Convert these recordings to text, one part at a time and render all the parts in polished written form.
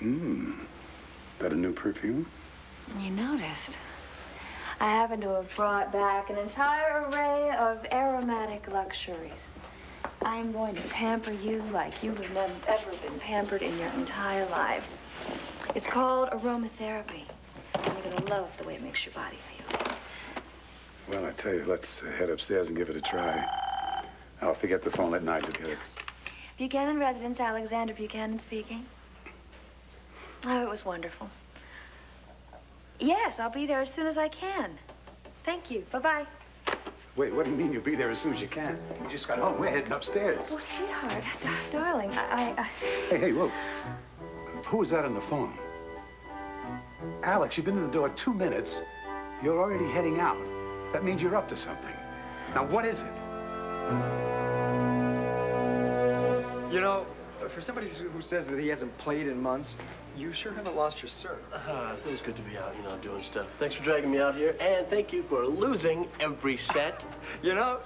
That a new perfume? You noticed. I happen to have brought back an entire array of aromatic luxuries. I'm going to pamper you like you have never ever been pampered in your entire life. It's called aromatherapy. And you're going to love the way it makes your body feel. Well, I tell you, let's head upstairs and give it a try. I'll forget the phone, let Nigel get it. Buchanan residence, Alexander Buchanan speaking. Oh, it was wonderful. Yes, I'll be there as soon as I can. Thank you. Bye-bye. Wait, what do you mean you'll be there as soon as you can? You just got home. We're heading upstairs. Oh, sweetheart, darling, Hey, whoa. Who was that on the phone? Alex, you've been in the door 2 minutes. You're already heading out. That means you're up to something. Now, what is it? You know, for somebody who says that he hasn't played in months, you sure haven't lost your serve. It feels good to be out, doing stuff. Thanks for dragging me out here, and thank you for losing every set. You know,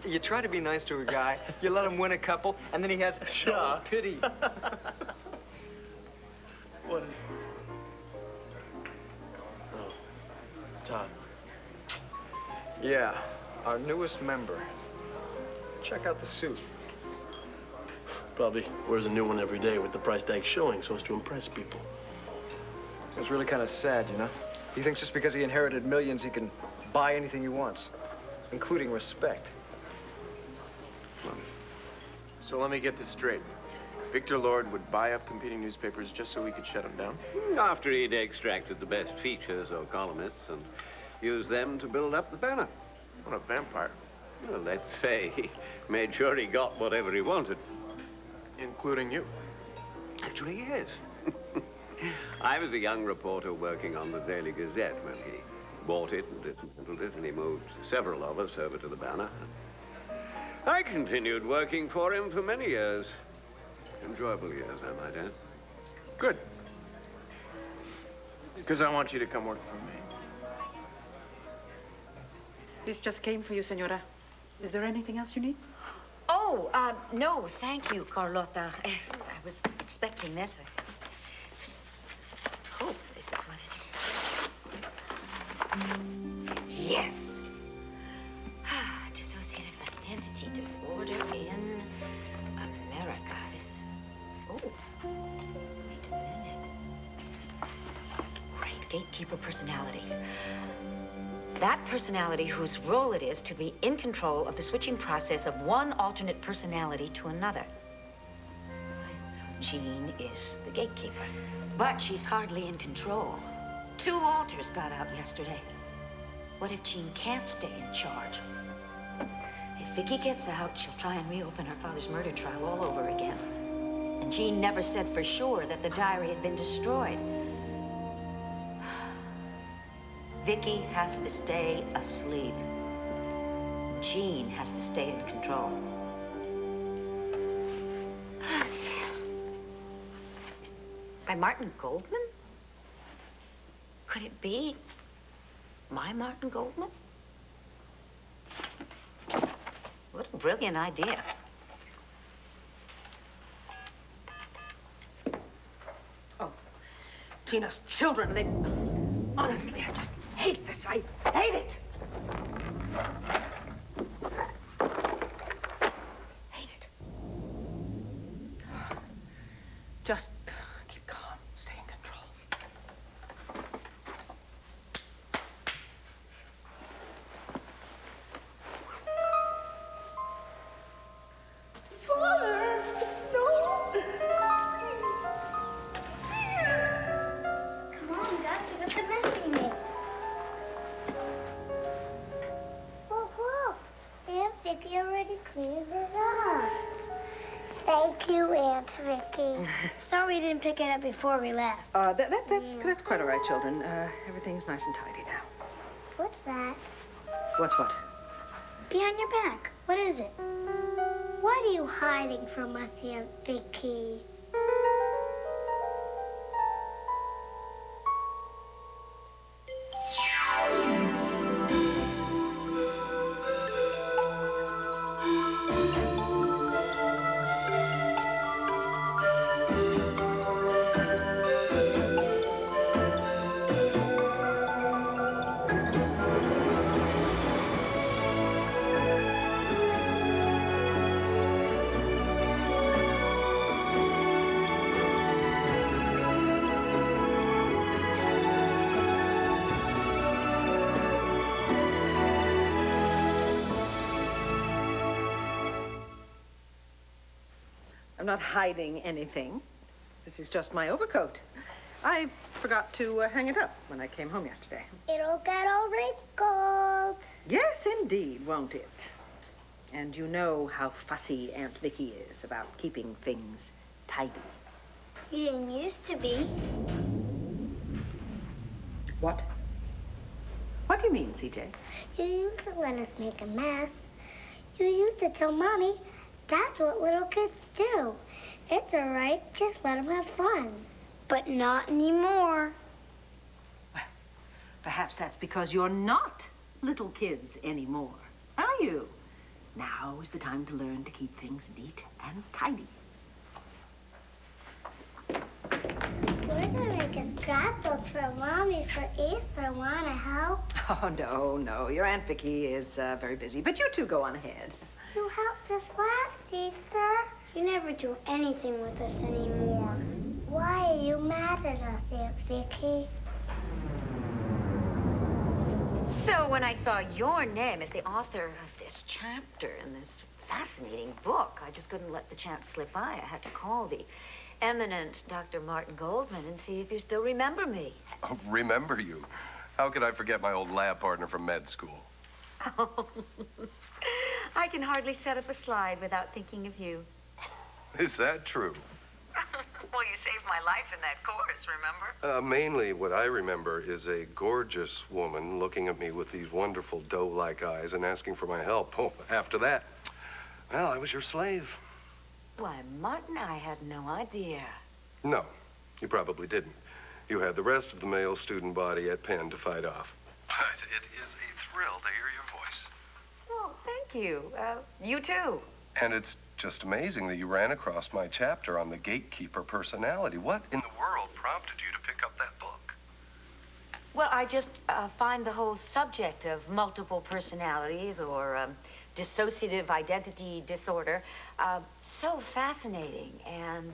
you try to be nice to a guy, you let him win a couple, and then he has no pity. What is it? Oh, Todd. Yeah, our newest member. Check out the suit. Probably wears a new one every day with the price tag showing so as to impress people. It's really kind of sad, you know? He thinks just because he inherited millions, he can buy anything he wants, including respect. So let me get this straight. Victor Lord would buy up competing newspapers just so we could shut them down? After he'd extracted the best features or columnists and used them to build up the banner. What a vampire. Well, let's say he made sure he got whatever he wanted. Including you. Actually, yes. I was a young reporter working on the Daily Gazette when he bought it and dismantled it, and he moved several of us over to the Banner. I continued working for him for many years. Enjoyable years, I might add. Good. Because I want you to come work for me. This just came for you, senora. Is there anything else you need? Oh, no, thank you, Carlota. I was expecting this. I hope this is what it is. Yes. Dissociative identity disorder in America. This is... Oh, wait a minute. Right, gatekeeper personality. That personality whose role it is to be in control of the switching process of one alternate personality to another. So Jean is the gatekeeper, but she's hardly in control. 2 Oltls got out yesterday. What if Jean can't stay in charge? If Vicky gets out, she'll try and reopen her father's murder trial all over again. And Jean never said for sure that the diary had been destroyed. Vicky has to stay asleep. Jean has to stay in control. By Martin Goldman? Could it be my Martin Goldman? What a brilliant idea. Oh, Tina's children, they... Honestly, I just hate this. I hate it. Hate it. Just keep calm. Stay in control. Father! No! Please! Come on, Gus, pick up the mess we made. Whoa. Aunt Vicky already cleaned it up. Thank you, Aunt Vicky. Sorry we didn't pick it up before we left. That's quite all right, children. Everything's nice and tidy now. What's that? What's what? Behind your back. What is it? What are you hiding from us, Aunt Vicky? I'm not hiding anything. This is just my overcoat. I forgot to hang it up when I came home yesterday. It'll get all wrinkled. Yes, indeed, won't it? And you know how fussy Aunt Vicky is about keeping things tidy. You didn't used to be. What? What do you mean, CJ? You used to let us make a mess. You used to tell Mommy that's what little kids do. It's all right, just let them have fun. But not anymore. Well, perhaps that's because you're not little kids anymore, are you? Now is the time to learn to keep things neat and tidy. We're gonna make a scrapbook for Mommy for Easter. Wanna help? Oh, no. Your Aunt Vicky is very busy, but you two go on ahead. You helped us last Easter. You never do anything with us anymore. Why are you mad at us, Aunt Vicky? So when I saw your name as the author of this chapter in this fascinating book, I just couldn't let the chance slip by. I had to call the eminent Dr. Martin Goldman and see if you still remember me. Oh, remember you? How could I forget my old lab partner from med school? Oh, I can hardly set up a slide without thinking of you. Is that true? Well, you saved my life in that course, remember? Mainly what I remember is a gorgeous woman looking at me with these wonderful doe-like eyes and asking for my help. Oh, after that, well, I was your slave. Why, Martin, I had no idea. No, you probably didn't. You had the rest of the male student body at Penn to fight off. But it is a thrill to hear your voice. Oh, thank you. You too. And it's just amazing that you ran across my chapter on the gatekeeper personality. What in the world prompted you to pick up that book? Well, I just find the whole subject of multiple personalities or dissociative identity disorder so fascinating. And,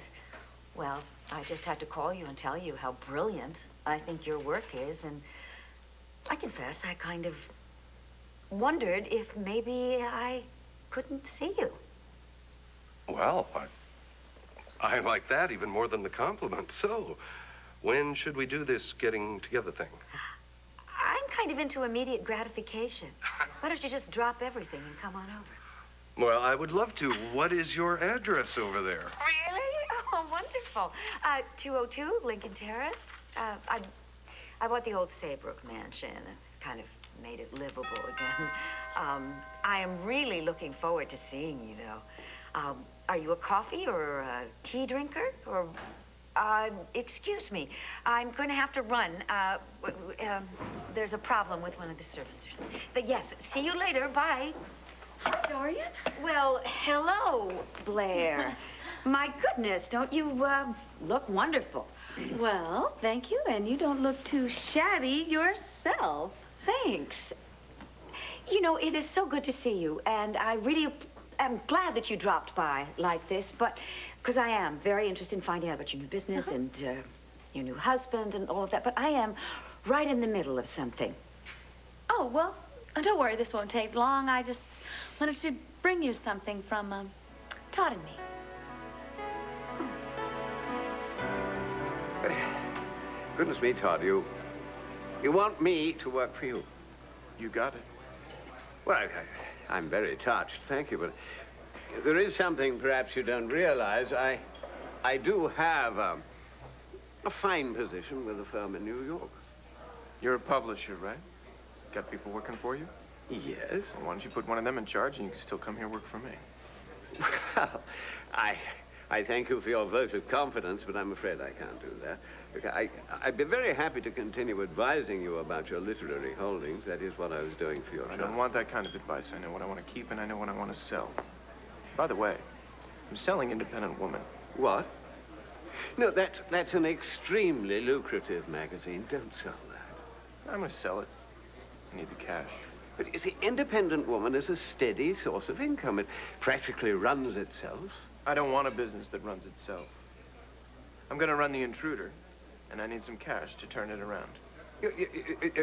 well, I just had to call you and tell you how brilliant I think your work is. And I confess, I kind of wondered if maybe I couldn't see you. Well, I like that even more than the compliment. So, when should we do this getting together thing? I'm kind of into immediate gratification. Why don't you just drop everything and come on over? Well, I would love to. What is your address over there? Really? Oh, wonderful. 202 Lincoln Terrace. I bought the old Saybrook mansion. Kind of made it livable again. I am really looking forward to seeing you, though. Are you a coffee or a tea drinker? Or, excuse me, I'm going to have to run. There's a problem with one of the servants or something. But yes, see you later. Bye. Dorian? Well, hello, Blair. My goodness, don't you look wonderful? Well, thank you, and you don't look too shabby yourself. Thanks. You know, it is so good to see you, and I really am glad that you dropped by like this, but because I am very interested in finding out about your new business and your new husband and all of that, but I am right in the middle of something. Oh, well, don't worry, this won't take long. I just wanted to bring you something from Todd and me. Goodness me, Todd, you want me to work for you? You got it. Well, I'm very touched, thank you, but there is something perhaps you don't realize. I do have a fine position with a firm in New York. You're a publisher, right? Got people working for you? Yes. Well, why don't you put one of them in charge and you can still come here work for me? Well, I thank you for your vote of confidence, but I'm afraid I can't do that. Look, I'd be very happy to continue advising you about your literary holdings. That is what I was doing for your I don't want that kind of advice. I know what I want to keep and I know what I want to sell. By the way, I'm selling Independent Woman. What? No, that's an extremely lucrative magazine. Don't sell that. I'm going to sell it. I need the cash. But you see, Independent Woman is a steady source of income. It practically runs itself. I don't want a business that runs itself. I'm going to run The Intruder, and I need some cash to turn it around.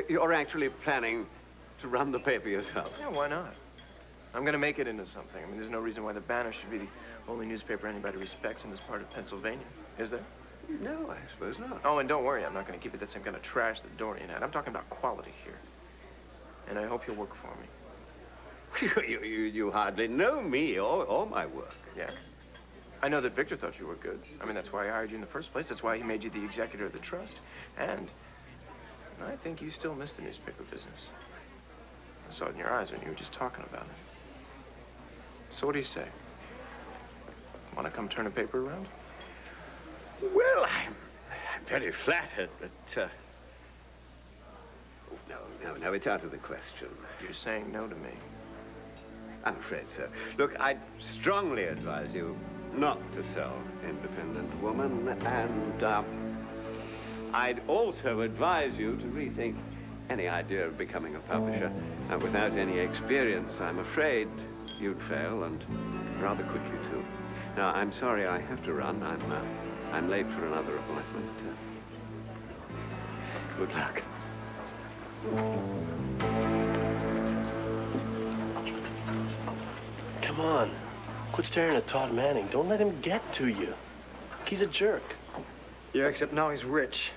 You're actually planning to run the paper yourself? Yeah, why not? I'm going to make it into something. I mean, there's no reason why the Banner should be the only newspaper anybody respects in this part of Pennsylvania, is there? No, I suppose not. Oh, and don't worry, I'm not going to keep it that same kind of trash that Dorian had. I'm talking about quality here. And I hope you'll work for me. You hardly know me or my work. Yeah. I know that Victor thought you were good. I mean, that's why I hired you in the first place. That's why he made you the executor of the trust. And I think you still miss the newspaper business. I saw it in your eyes when you were just talking about it. So what do you say? Want to come turn a paper around? Well, I'm very flattered, but, No, it's out of the question. You're saying no to me. I'm afraid so. Look, I'd strongly advise you not to sell Independent Woman, and, I'd also advise you to rethink any idea of becoming a publisher. And without any experience, I'm afraid you'd fail, and rather quickly, too. Now, I'm sorry I have to run. I'm late for another appointment. Good luck. Come on. Quit staring at Todd Manning. Don't let him get to you. He's a jerk. Yeah, except now he's rich.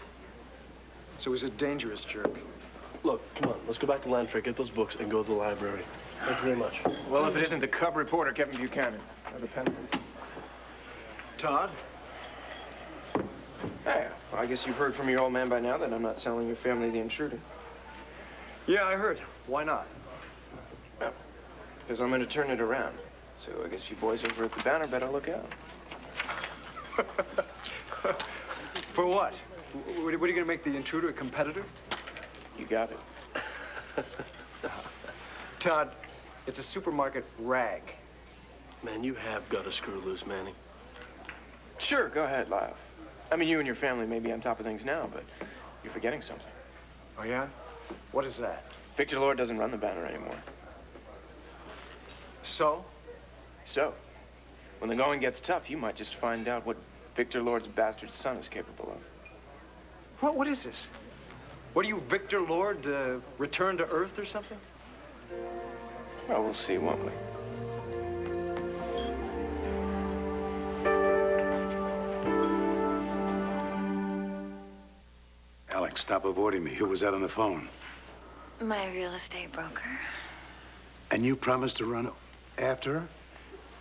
So he's a dangerous jerk. Look, come on. Let's go back to Landfair, get those books, and go to the library. Thank you very much. Well, if it isn't the cub reporter, Kevin Buchanan. Have a pen, please. Todd? Hey, well, I guess you've heard from your old man by now that I'm not selling your family the intruder. Yeah, I heard. Why not? Well, because I'm going to turn it around. So I guess you boys over at the Banner better look out. For what? What are you going to make the intruder a competitor? You got it. Todd, it's a supermarket rag. Man, you have got a screw loose, Manning. Sure, go ahead, laugh. I mean, you and your family may be on top of things now, but you're forgetting something. Oh, yeah? What is that? Victor Lord doesn't run the Banner anymore. So? So, when the going gets tough, you might just find out what Victor Lord's bastard son is capable of. What is this? What are you, Victor Lord, return to Earth or something? Well, we'll see, won't we? Alex, stop avoiding me. Who was that on the phone? My real estate broker. And you promised to run after her?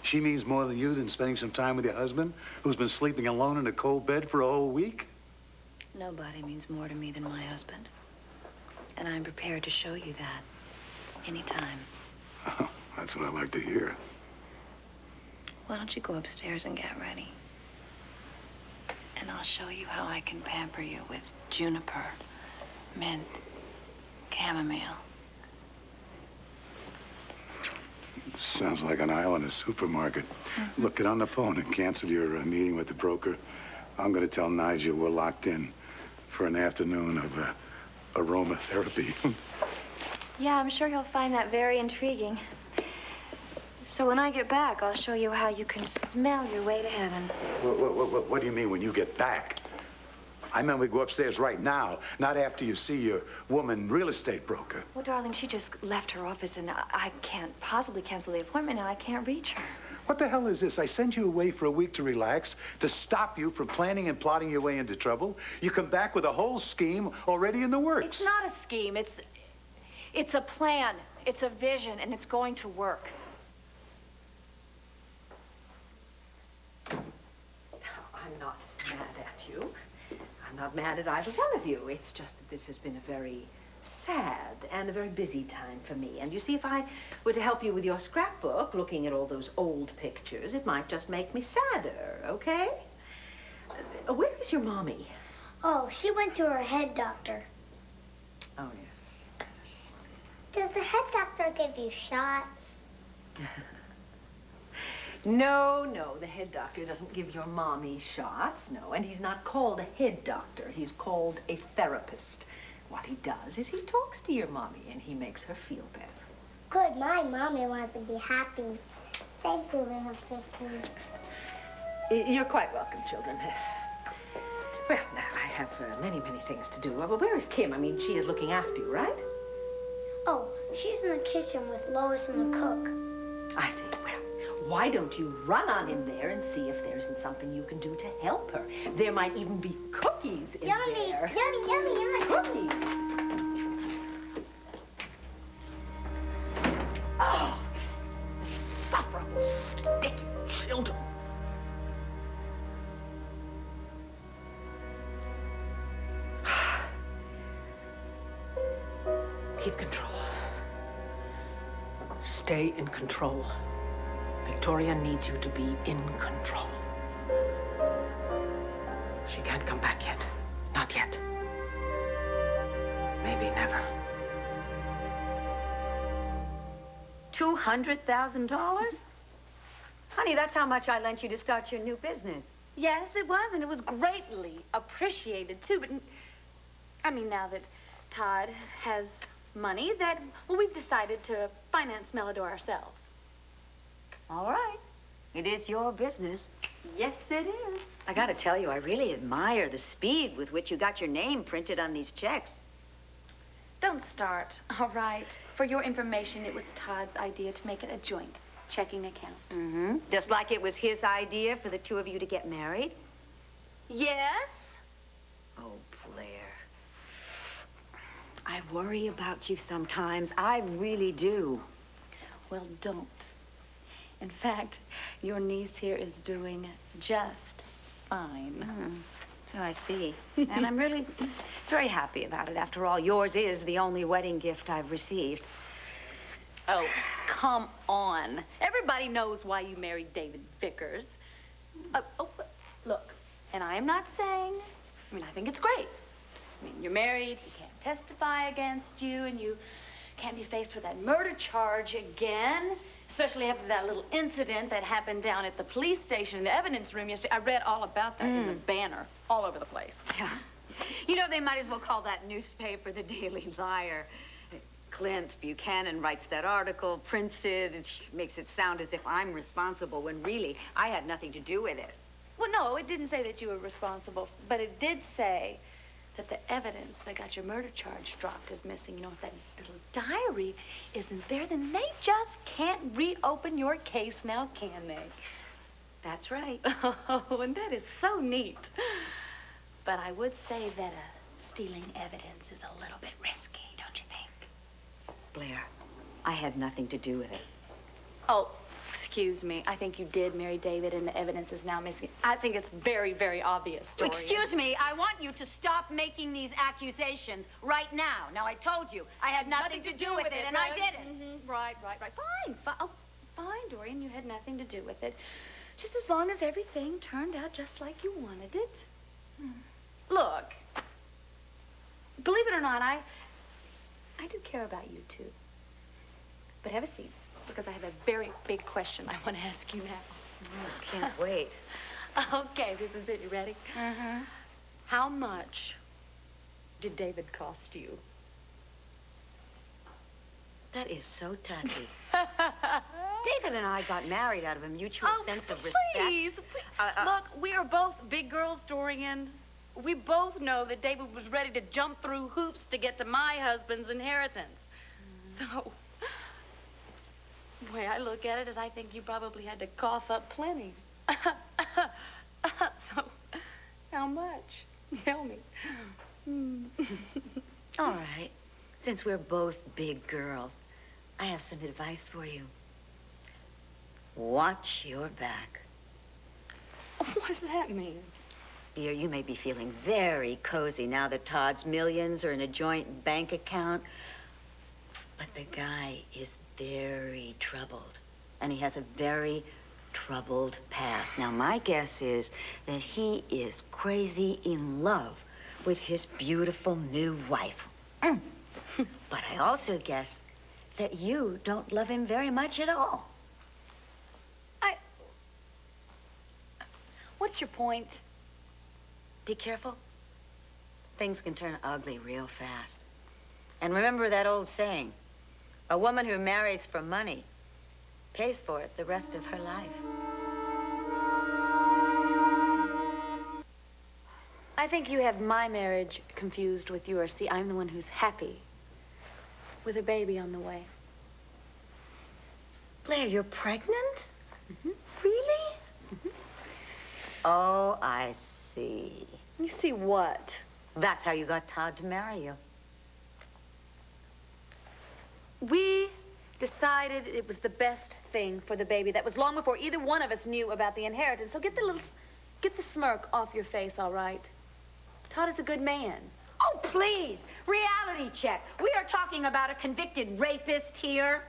She means more than you than spending some time with your husband, who's been sleeping alone in a cold bed for a whole week? Nobody means more to me than my husband. And I'm prepared to show you that anytime. Oh, that's what I like to hear. Why don't you go upstairs and get ready? And I'll show you how I can pamper you with juniper, mint, chamomile. Sounds like an aisle in a supermarket. Look, get on the phone and cancel your meeting with the broker. I'm going to tell Nigel we're locked in for an afternoon of aromatherapy. Yeah, I'm sure he'll find that very intriguing. So when I get back, I'll show you how you can smell your way to heaven. What do you mean when you get back? I meant we go upstairs right now, not after you see your woman real estate broker. Well, darling, she just left her office, and I can't possibly cancel the appointment now. I can't reach her. What the hell is this? I send you away for a week to relax, to stop you from planning and plotting your way into trouble. You come back with a whole scheme already in the works. It's not a scheme. It's a plan. It's a vision, and it's going to work. I'm not mad at you. I'm not mad at either one of you. It's just that this has been a very sad and a very busy time for me. And you see, if I were to help you with your scrapbook, looking at all those old pictures, it might just make me sadder, okay? Where is your mommy? Oh, she went to her head doctor. Oh, yes. Does the head doctor give you shots? No, the head doctor doesn't give your mommy shots, no. And he's not called a head doctor. He's called a therapist. What he does is he talks to your mommy and he makes her feel better. Good, my mommy wants to be happy. Thank you, little sister. You're quite welcome, children. Well, now, I have many things to do. Well, where is Kim? I mean, she is looking after you, right? Oh, she's in the kitchen with Lois and the cook. I see. Well, why don't you run on in there and see if there isn't something you can do to help her? There might even be cookies in Yummy, there. yummy, yummy, yummy. Cookies. Oh, insufferable, sticky children. Keep control. Stay in control. Victoria needs you to be in control. She can't come back yet. Not yet. Maybe never. $200,000? Honey, that's how much I lent you to start your new business. Yes, it was, and it was greatly appreciated, too. But, I mean, now that Todd has money, well, we've decided to finance Melodor ourselves. All right. It is your business. Yes, it is. I gotta tell you, I really admire the speed with which you got your name printed on these checks. Don't start, all right? For your information, it was Todd's idea to make it a joint checking account. Mm-hmm. Just like it was his idea for the two of you to get married? Yes? Oh, Blair. I worry about you sometimes. I really do. Well, don't. In fact, your niece here is doing just fine. So I see. And I'm really very happy about it. After all, yours is the only wedding gift I've received. Oh, come on. Everybody knows why you married David Vickers. Look, and I am not saying, I think it's great. You're married, he can't testify against you, and you can't be faced with that murder charge again, especially after that little incident that happened down at the police station in the evidence room yesterday. I read all about that in the banner all over the place. Yeah. You know, they might as well call that newspaper the Daily Liar. Clint Buchanan writes that article, prints it, and makes it sound as if I'm responsible when really I had nothing to do with it. Well, no, it didn't say that you were responsible, but it did say that the evidence that got your murder charge dropped is missing. You know, if that little diary isn't there, then they just can't reopen your case now, can they? That's right. Oh, and that is so neat. But I would say that stealing evidence is a little bit risky, don't you think? Blair, I had nothing to do with it. Oh, excuse me. I think you did marry David, and the evidence is now missing. I think it's very, very obvious, Dorian. Excuse me, I want you to stop making these accusations right now. Now, I told you I had nothing to do with it, and I didn't. Mm-hmm. Right. Fine. Oh, fine, Dorian. You had nothing to do with it. Just as long as everything turned out just like you wanted it. Look, believe it or not, I do care about you, too. But have a seat, because I have a very big question I want to ask you now. I can't wait. Okay, this is it. You ready? Mm-hmm. How much did David cost you? That is so touchy. David and I got married out of a mutual sense of respect. Please. Look, we are both big girls, Dorian. We both know that David was ready to jump through hoops to get to my husband's inheritance. So, the way I look at it is I think you probably had to cough up plenty. So, how much? Tell me. All right. Since we're both big girls, I have some advice for you. Watch your back. What does that mean? Dear, you may be feeling very cozy now that Todd's millions are in a joint bank account. But the guy is very troubled. And he has a very troubled past. Now, my guess is that he is crazy in love with his beautiful new wife. But I also guess that you don't love him very much at all. What's your point? Be careful. Things can turn ugly real fast. And remember that old saying, a woman who marries for money pays for it the rest of her life. I think you have my marriage confused with yours. See, I'm the one who's happy with a baby on the way. Blair, you're pregnant? Mm-hmm. Really? Oh, I see. You see what? That's how you got Todd to marry you. We decided it was the best thing for the baby. That was long before either one of us knew about the inheritance. So get the smirk off your face, all right? Todd is a good man. Oh, please. Reality check. We are talking about a convicted rapist here.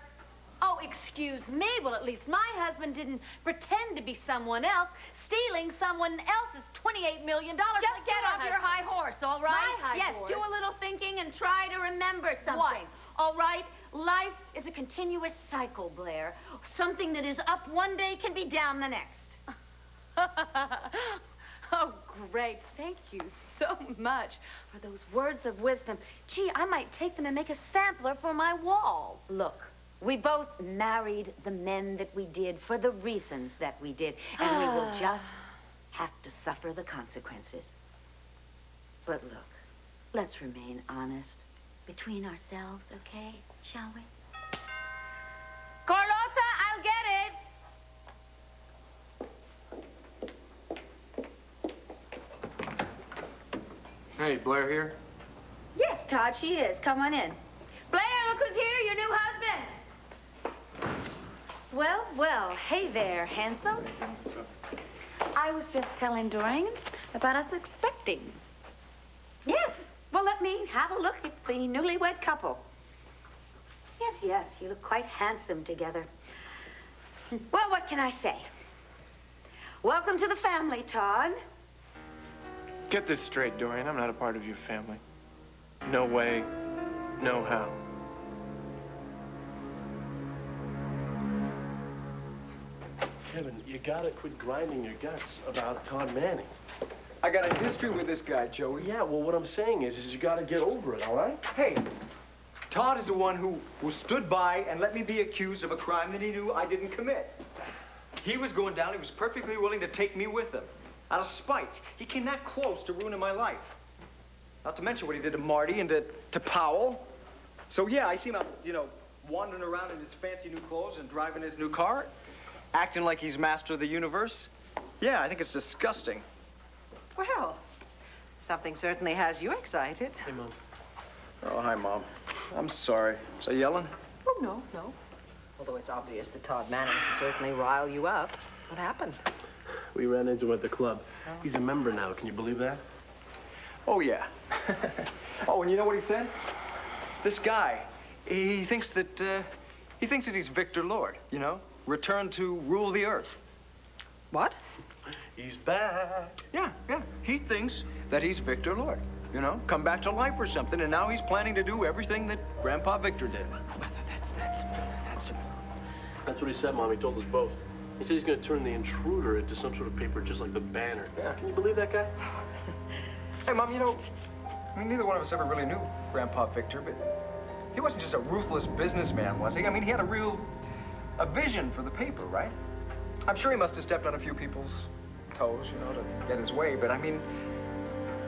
Oh, excuse me. Well, at least my husband didn't pretend to be someone else, stealing someone else's $28 million. Just get off your high horse, all right? My high yes, horse? do a little thinking and try to remember something. What? All right? Life is a continuous cycle, Blair. Something that is up one day can be down the next. Oh, great. Thank you so much for those words of wisdom. Gee, I might take them and make a sampler for my wall. Look, we both married the men that we did for the reasons that we did, and we will just have to suffer the consequences. But look, let's remain honest between ourselves, okay? Shall we? Carlotta, I'll get it! Hey, Blair here? Yes, Todd, she is. Come on in. Blair, look who's here, your new husband. Well, well, hey there, handsome. I was just telling Dorian about us expecting. Yes. Well, let me have a look at the newlywed couple. Yes, yes, you look quite handsome together. Well, what can I say? Welcome to the family, Todd. Get this straight, Dorian. I'm not a part of your family. No way, no how. Kevin, you gotta quit grinding your guts about Todd Manning. I got a history with this guy, Joey. Yeah, well, what I'm saying is you gotta get over it, all right? Hey, Todd is the one who stood by and let me be accused of a crime that he knew I didn't commit. He was going down. He was perfectly willing to take me with him. Out of spite. He came that close to ruining my life. Not to mention what he did to Marty and to Powell. So, yeah, I see him out, you know, wandering around in his fancy new clothes and driving his new car, acting like he's master of the universe. Yeah, I think it's disgusting. Well, something certainly has you excited. Hey, Mom. Oh, hi, Mom. I'm sorry. Was I yelling? Oh, no, no. Although it's obvious that Todd Manning can certainly rile you up. What happened? We ran into him at the club. He's a member now. Can you believe that? Oh, yeah. Oh, and you know what he said? This guy, he thinks that he's Victor Lord, you know? Returned to rule the earth. What? He's back. Yeah, yeah. He thinks that he's Victor Lord, you know? Come back to life or something, and now he's planning to do everything that Grandpa Victor did. That's what he said, Mom. He told us both. He said he's going to turn the intruder into some sort of paper just like the Banner. Yeah. Can you believe that guy? Hey, Mom, you know, I mean, neither one of us ever really knew Grandpa Victor, but he wasn't just a ruthless businessman, was he? I mean, he had a vision for the paper, right? I'm sure he must have stepped on a few people's toes, you know, to get his way, but I mean,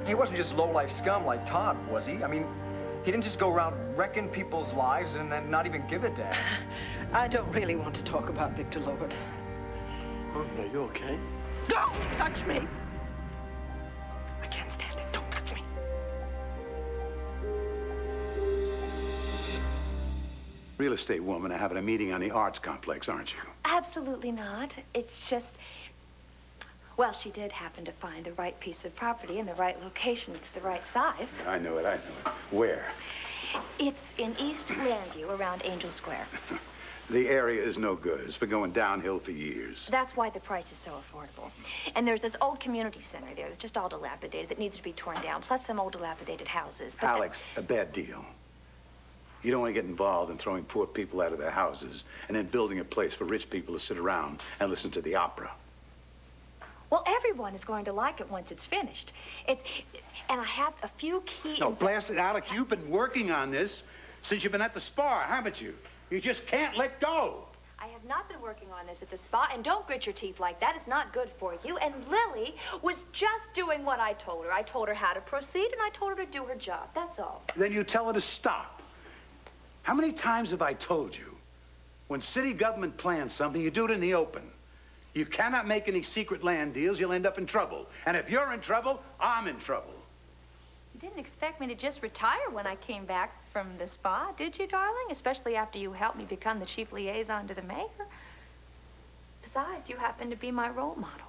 he wasn't just low-life scum like Todd, was he? I mean, he didn't just go around wrecking people's lives and then not even give a damn. I don't really want to talk about Victor Lord. Oh, are you okay? Don't touch me! I can't stand it. Don't touch me. Real estate woman are having a meeting on the arts complex, aren't you? Absolutely not. It's just, well, she did happen to find the right piece of property in the right location. It's the right size. I know it, I know it. Where? It's in East Grandview, around Angel Square. The area is no good. It's been going downhill for years. That's why the price is so affordable. And there's this old community center there that's just all dilapidated that needs to be torn down, plus some old dilapidated houses. But Alex, a bad deal. You don't want to get involved in throwing poor people out of their houses and then building a place for rich people to sit around and listen to the opera. Well, everyone is going to like it once it's finished. And I have a few key... No, blast it, Alex. You've been working on this since you've been at the spa, haven't you? You just can't let go. I have not been working on this at the spa, and don't grit your teeth like that. It's not good for you. And Lily was just doing what I told her. I told her how to proceed, and I told her to do her job. That's all. Then you tell her to stop. How many times have I told you? When city government plans something, you do it in the open. You cannot make any secret land deals. You'll end up in trouble. And if you're in trouble, I'm in trouble. You didn't expect me to just retire when I came back from the spa, did you, darling? Especially after you helped me become the chief liaison to the mayor. Besides, you happen to be my role model.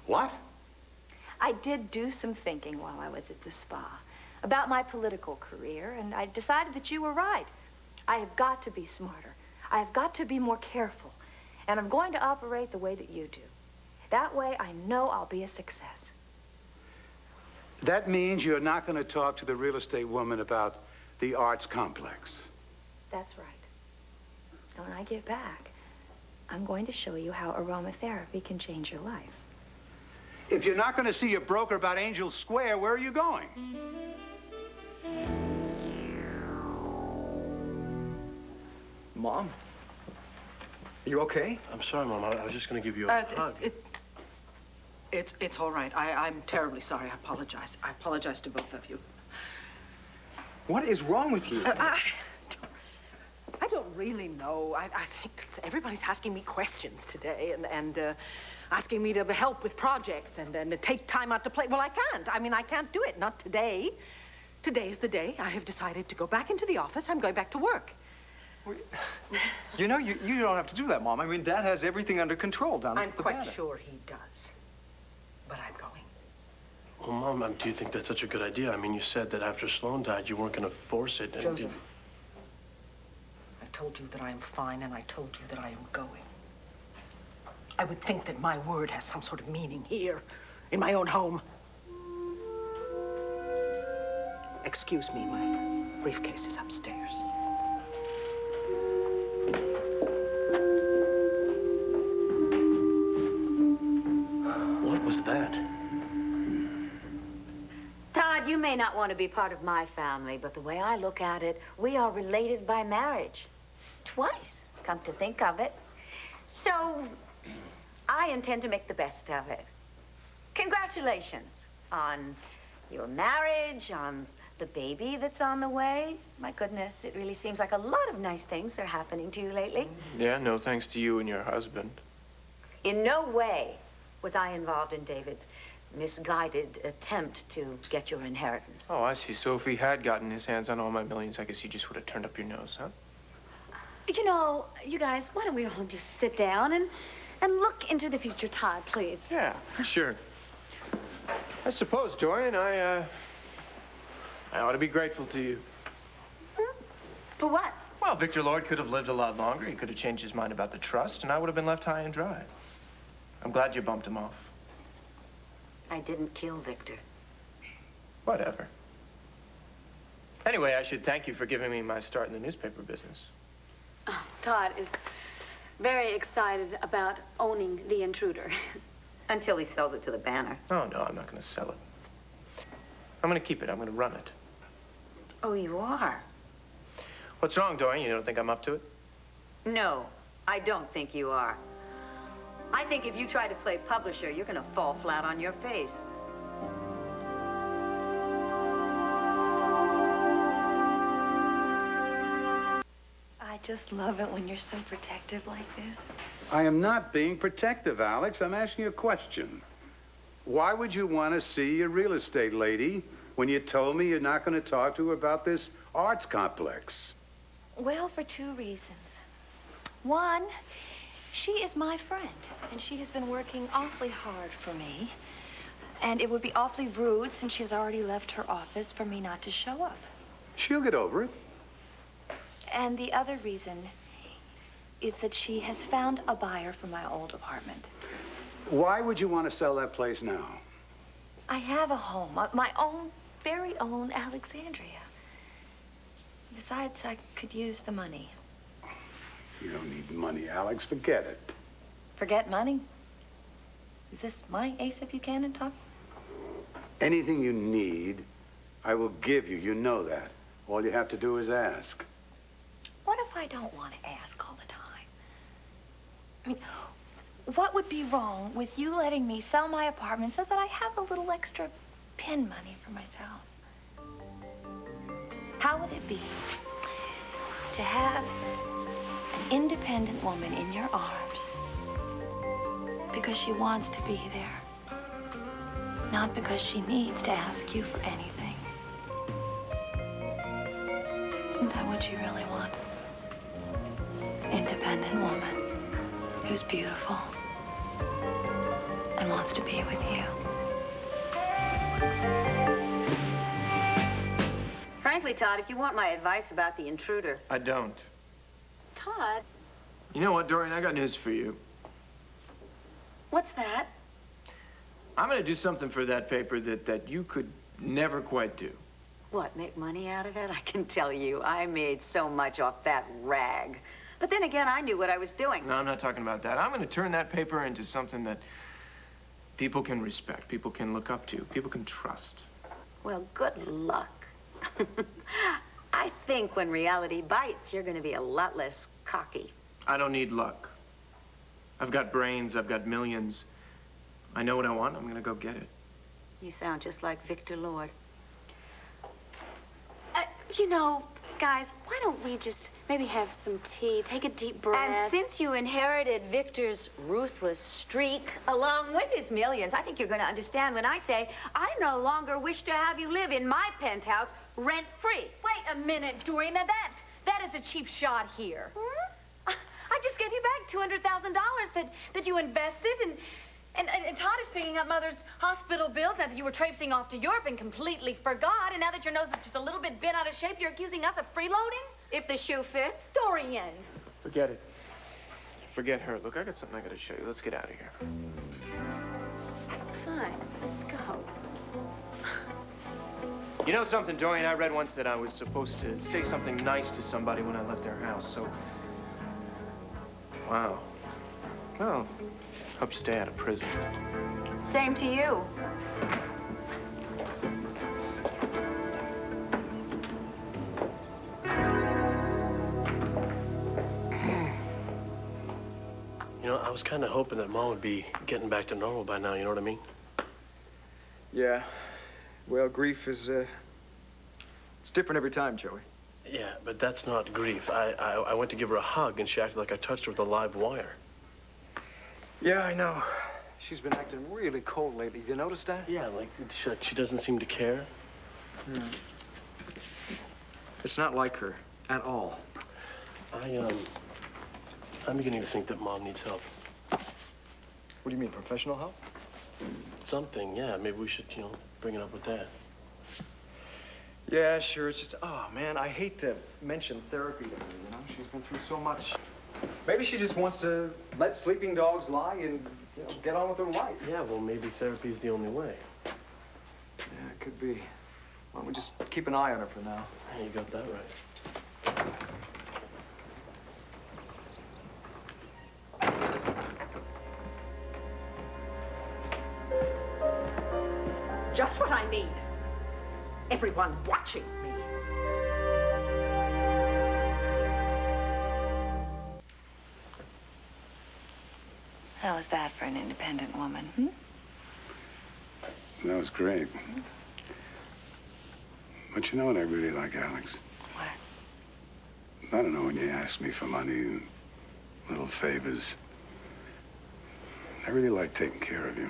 What? I did do some thinking while I was at the spa about my political career, and I decided that you were right. I have got to be smarter. I have got to be more careful. And I'm going to operate the way that you do. That way, I know I'll be a success. That means you're not going to talk to the real estate woman about the arts complex. That's right. And when I get back, I'm going to show you how aromatherapy can change your life. If you're not going to see your broker about Angel Square, where are you going? Mom? Are you okay? I'm sorry, Mom. I was just going to give you a hug. It's all right. I'm terribly sorry. I apologize. I apologize to both of you. What is wrong with you? I don't really know. I think everybody's asking me questions today and asking me to help with projects and to take time out to play. Well, I can't. I mean, I can't do it. Not today. Today is the day I have decided to go back into the office. I'm going back to work. You know, you don't have to do that, Mom. I mean, Dad has everything under control down I'm at the quite Banner. sure he does. But I'm going. Well, Mom, do you think that's such a good idea? I mean, you said that after Sloan died, you weren't going to force it. And Joseph, I told you that I am fine, and I told you that I am going. I would think that my word has some sort of meaning here, in my own home. Excuse me, my briefcase is upstairs. What was that? Todd, you may not want to be part of my family, but the way I look at it, we are related by marriage. Twice, come to think of it. So, I intend to make the best of it. Congratulations on your marriage, on the baby that's on the way. My goodness, it really seems like a lot of nice things are happening to you lately. Yeah, no thanks to you and your husband. In no way was I involved in David's misguided attempt to get your inheritance. Oh, I see. So if he had gotten his hands on all my millions, I guess you just would have turned up your nose, huh? You know, you guys, why don't we all just sit down and look into the future, Todd, please? Yeah, sure. I suppose, Dorian, I ought to be grateful to you. For what? Well, Victor Lloyd could have lived a lot longer. He could have changed his mind about the trust, and I would have been left high and dry. I'm glad you bumped him off. I didn't kill Victor. Whatever. Anyway, I should thank you for giving me my start in the newspaper business. Oh, Todd is very excited about owning The Intruder. Until he sells it to the Banner. Oh, no, I'm not going to sell it. I'm going to keep it. I'm going to run it. Oh, you are? What's wrong, Dorian? You don't think I'm up to it? No, I don't think you are. I think if you try to play publisher, you're going to fall flat on your face. I just love it when you're so protective like this. I am not being protective, Alex. I'm asking you a question. Why would you want to see your real estate lady when you told me you're not going to talk to her about this arts complex? Well, for two reasons. One, she is my friend, and she has been working awfully hard for me. And it would be awfully rude, since she's already left her office, for me not to show up. She'll get over it. And the other reason is that she has found a buyer for my old apartment. Why would you want to sell that place now? I have a home, my own, very own Alexandria. Besides, I could use the money. You don't need money, Alex. Forget it. Forget money? Is this my Ace if you can talk? Anything you need, I will give you. You know that. All you have to do is ask. What if I don't want to ask all the time? I mean, what would be wrong with you letting me sell my apartment so that I have a little extra pin money for myself? How would it be to have independent woman in your arms because she wants to be there, not because she needs to ask you for anything. Isn't that what you really want? Independent woman who's beautiful and wants to be with you. Frankly, Todd, if you want my advice about the intruder... I don't. Todd, You know what, Dorian? I got news for you. what's that? I'm going to do something for that paper that you could never quite do. What, make money out of it? I can tell you, I made so much off that rag. But then again, I knew what I was doing. No, I'm not talking about that. I'm going to turn that paper into something that people can respect, people can look up to, people can trust. Well, good luck. I think when reality bites, you're going to be a lot less cocky. I don't need luck. I've got brains, I've got millions. I know what I want, I'm going to go get it. You sound just like Victor Lord. You know, guys, why don't we just maybe have some tea, take a deep breath? And since you inherited Victor's ruthless streak, along with his millions, I think you're going to understand when I say I no longer wish to have you live in my penthouse rent-free. Wait a minute, Dorian. Now that is a cheap shot here. I just gave you back $200,000 that you invested, and Todd is picking up Mother's hospital bills now that you were traipsing off to Europe and completely forgot, and now that your nose is just a little bit bent out of shape, you're accusing us of freeloading? If the shoe fits. Dorian. Forget it. Forget her. Look, I got something I got to show you. Let's get out of here. Fine, let's go. You know something, Dorian? I read once that I was supposed to say something nice to somebody when I left their house, so... Wow. Well, hope you stay out of prison. Same to you. You know, I was kind of hoping that Mom would be getting back to normal by now, you know what I mean? Yeah. Well, grief is, it's different every time, Joey. Yeah, but that's not grief. I went to give her a hug, and she acted like I touched her with a live wire. Yeah, I know. She's been acting really cold lately. You noticed that? Yeah, like she doesn't seem to care. It's not like her at all. I'm beginning to think that Mom needs help. What do you mean, professional help? Something, yeah. Maybe we should, you know, bring it up with Dad. Yeah, sure. It's just, oh, man, I hate to mention therapy to her, you know? She's been through so much. Maybe she just wants to let sleeping dogs lie and, you know, get on with her life. Yeah, well, maybe therapy's the only way. Yeah, it could be. Why don't we just keep an eye on her for now? Yeah, you got that right. Just what I need. Everyone watching me. How was that for an independent woman, That was great. But you know what I really like, Alex? What? I don't know, when you ask me for money and little favors. I really like taking care of you.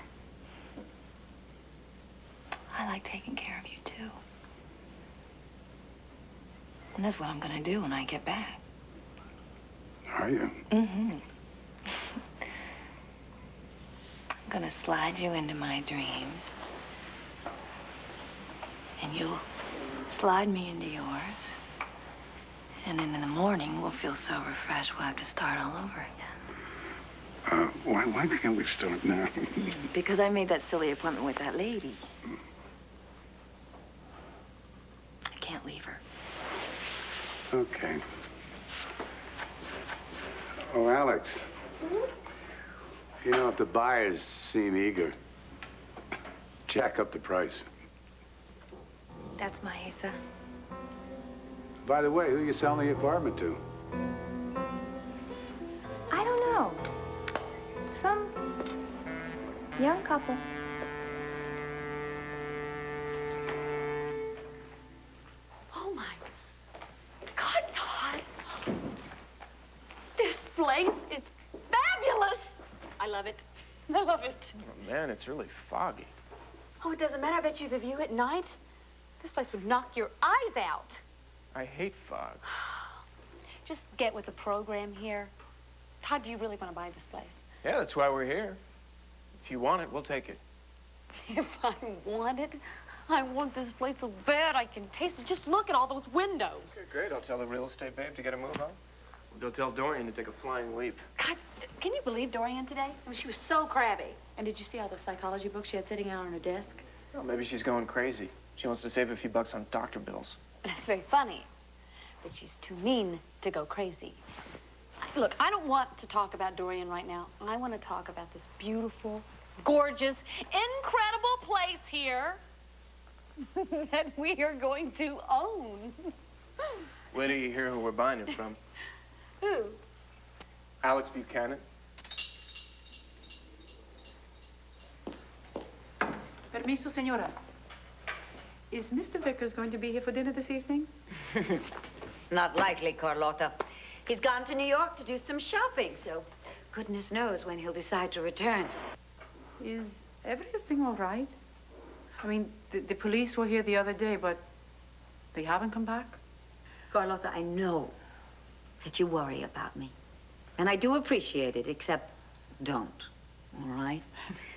I like taking care of you, too. And that's what I'm gonna do when I get back. Are you? Mm-hmm. I'm gonna slide you into my dreams. And you'll slide me into yours. And then in the morning, we'll feel so refreshed we'll have to start all over again. Why can't we start now? Because I made that silly appointment with that lady. I can't leave her. Okay. Oh, Alex. You know, if the buyers seem eager, jack up the price. That's my Asa. By the way, who you selling the apartment to? I don't know. Some young couple. Oh, my God, Todd. This place. It's fabulous. I love it. I love it. Oh, man, it's really foggy. Oh, it doesn't matter. I bet you the view at night. This place would knock your eyes out. I hate fog. Just get with the program here. Todd, do you really want to buy this place? Yeah, that's why we're here. If you want it, we'll take it. If I want it, I want this place so bad I can taste it. Just look at all those windows. Okay, great. I'll tell the real estate babe to get a move on. We'll go tell Dorian to take a flying leap. God, can you believe Dorian today? I mean, she was so crabby. And did you see all those psychology books she had sitting out on her desk? Well, maybe she's going crazy. She wants to save a few bucks on doctor bills. That's very funny. But she's too mean to go crazy. Look, I don't want to talk about Dorian right now. I want to talk about this beautiful, gorgeous, incredible place here that we are going to own. Wait till you hear who we're buying it from. Who? Alex Buchanan. Permiso, señora. Is Mr. Vickers going to be here for dinner this evening? Not likely, Carlotta. He's gone to New York to do some shopping, so goodness knows when he'll decide to return. Is everything all right? I mean, the police were here the other day, but they haven't come back? Carlotta, I know that you worry about me. And I do appreciate it, except don't, all right?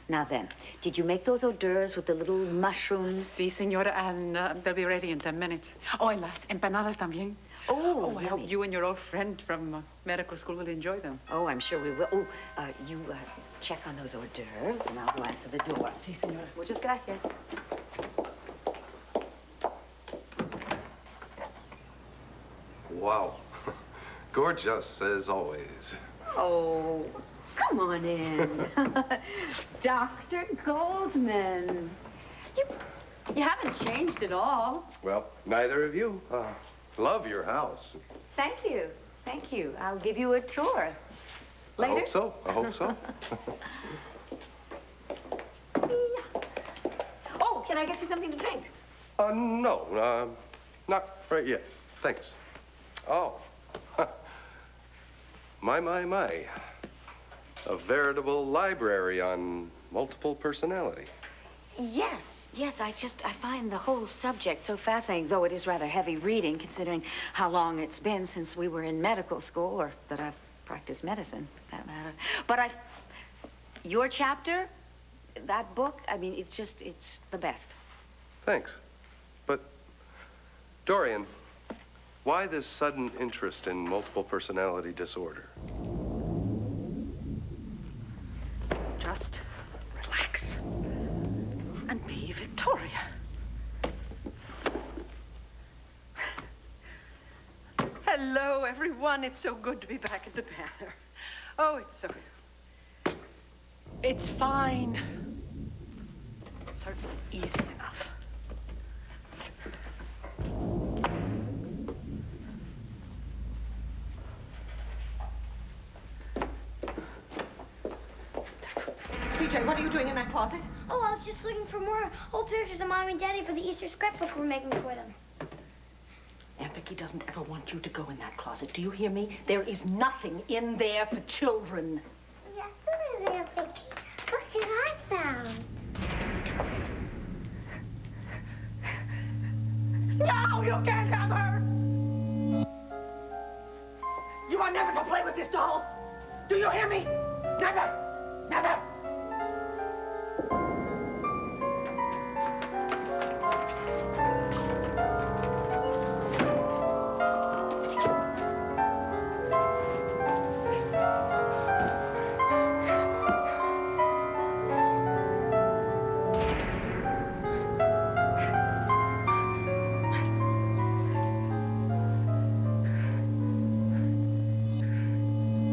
Now then, did you make those hors d'oeuvres with the little mushrooms? Sí, señora, and they'll be ready in 10 minutes. Oh, and las empanadas también. Oh, I hope you and your old friend from medical school will enjoy them. Oh, I'm sure we will. Oh, you check on those hors d'oeuvres, and I'll go answer the door. Sí, señora. Muchas gracias. Wow. Gorgeous, as always. Oh, come on in. Dr. Goldman. You haven't changed at all. Well, neither of you. Love your house. Thank you. Thank you. I'll give you a tour. Later? I hope so. I hope so. Oh, can I get you something to drink? No. Not right yet. Thanks. Oh. My. A veritable library on multiple personality. Yes. I find the whole subject so fascinating, though it is rather heavy reading, considering how long it's been since we were in medical school, or that I've practiced medicine, for that matter. But your chapter, that book, I mean, it's the best. Thanks. But, Dorian, why this sudden interest in multiple personality disorder? Just relax and be Victoria. Hello, everyone. It's so good to be back at the Banner. Oh, it's fine. Certainly easy enough. CJ, what are you doing in that closet? Oh, I was just looking for more old pictures of Mommy and Daddy for the Easter scrapbook we're making for them. Aunt Vicky doesn't ever want you to go in that closet. Do you hear me? There is nothing in there for children. Yes, there is, Aunt Vicky. Look what I found. No, you can't have her! You are never to play with this doll! Do you hear me? Never!